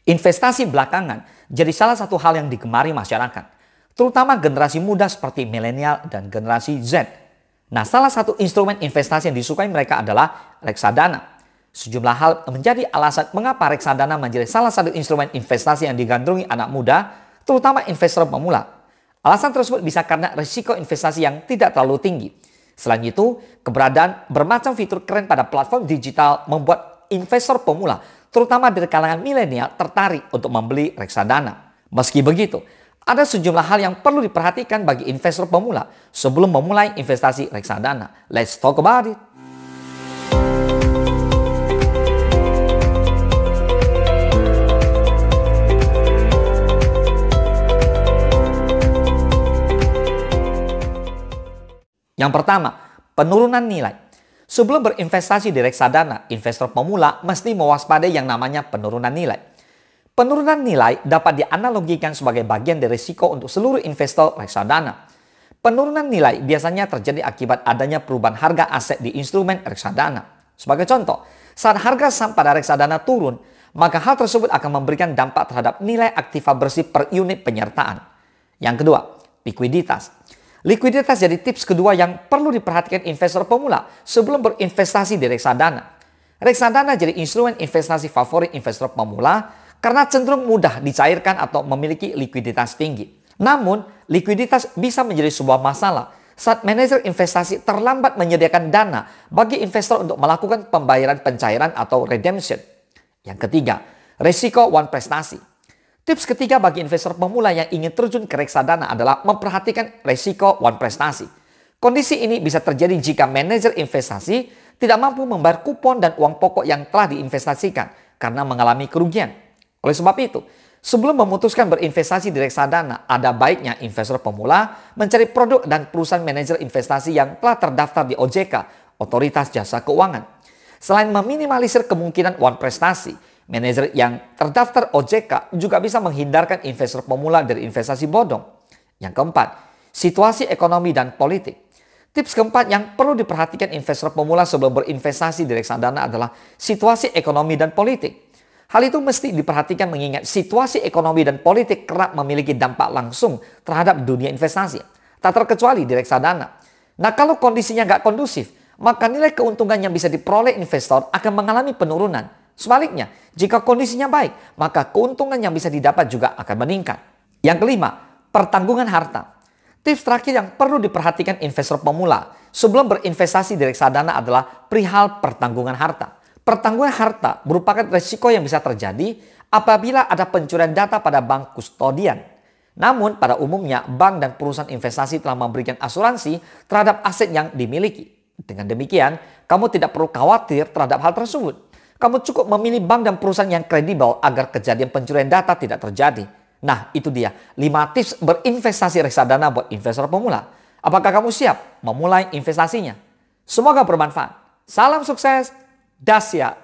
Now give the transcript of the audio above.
Investasi belakangan jadi salah satu hal yang digemari masyarakat, terutama generasi muda seperti milenial dan generasi Z. Nah, salah satu instrumen investasi yang disukai mereka adalah reksadana. Sejumlah hal menjadi alasan mengapa reksadana menjadi salah satu instrumen investasi yang digandrungi anak muda, terutama investor pemula. Alasan tersebut bisa karena risiko investasi yang tidak terlalu tinggi. Selain itu, keberadaan bermacam fitur keren pada platform digital membuat investor pemula, terutama dari kalangan milenial, tertarik untuk membeli reksadana. Meski begitu, ada sejumlah hal yang perlu diperhatikan bagi investor pemula sebelum memulai investasi reksadana. Let's talk about it. Yang pertama, penurunan nilai. Sebelum berinvestasi di reksadana, investor pemula mesti mewaspadai yang namanya penurunan nilai. Penurunan nilai dapat dianalogikan sebagai bagian dari risiko untuk seluruh investor reksadana. Penurunan nilai biasanya terjadi akibat adanya perubahan harga aset di instrumen reksadana. Sebagai contoh, saat harga saham pada reksadana turun, maka hal tersebut akan memberikan dampak terhadap nilai aktiva bersih per unit penyertaan. Yang kedua, likuiditas. Likuiditas jadi tips kedua yang perlu diperhatikan investor pemula sebelum berinvestasi di reksadana. Reksadana jadi instrumen investasi favorit investor pemula karena cenderung mudah dicairkan atau memiliki likuiditas tinggi. Namun, likuiditas bisa menjadi sebuah masalah saat manajer investasi terlambat menyediakan dana bagi investor untuk melakukan pembayaran pencairan atau redemption. Yang ketiga, risiko one prestasi. Tips ketiga bagi investor pemula yang ingin terjun ke reksadana adalah memperhatikan risiko one prestasi. Kondisi ini bisa terjadi jika manajer investasi tidak mampu membayar kupon dan uang pokok yang telah diinvestasikan karena mengalami kerugian. Oleh sebab itu, sebelum memutuskan berinvestasi di reksadana, ada baiknya investor pemula mencari produk dan perusahaan manajer investasi yang telah terdaftar di OJK, Otoritas Jasa Keuangan. Selain meminimalisir kemungkinan one prestasi, manajer yang terdaftar OJK juga bisa menghindarkan investor pemula dari investasi bodong. Yang keempat, situasi ekonomi dan politik. Tips keempat yang perlu diperhatikan investor pemula sebelum berinvestasi di reksadana adalah situasi ekonomi dan politik. Hal itu mesti diperhatikan mengingat situasi ekonomi dan politik kerap memiliki dampak langsung terhadap dunia investasi. Tak terkecuali di reksadana. Nah, kalau kondisinya nggak kondusif, maka nilai keuntungan yang bisa diperoleh investor akan mengalami penurunan. Sebaliknya, jika kondisinya baik, maka keuntungan yang bisa didapat juga akan meningkat. Yang kelima, pertanggungan harta. Tips terakhir yang perlu diperhatikan investor pemula sebelum berinvestasi di reksadana adalah perihal pertanggungan harta. Pertanggungan harta merupakan risiko yang bisa terjadi apabila ada pencurian data pada bank kustodian. Namun, pada umumnya, bank dan perusahaan investasi telah memberikan asuransi terhadap aset yang dimiliki. Dengan demikian, kamu tidak perlu khawatir terhadap hal tersebut. Kamu cukup memilih bank dan perusahaan yang kredibel agar kejadian pencurian data tidak terjadi. Nah, itu dia 5 tips berinvestasi reksadana buat investor pemula. Apakah kamu siap memulai investasinya? Semoga bermanfaat. Salam sukses, Dasya.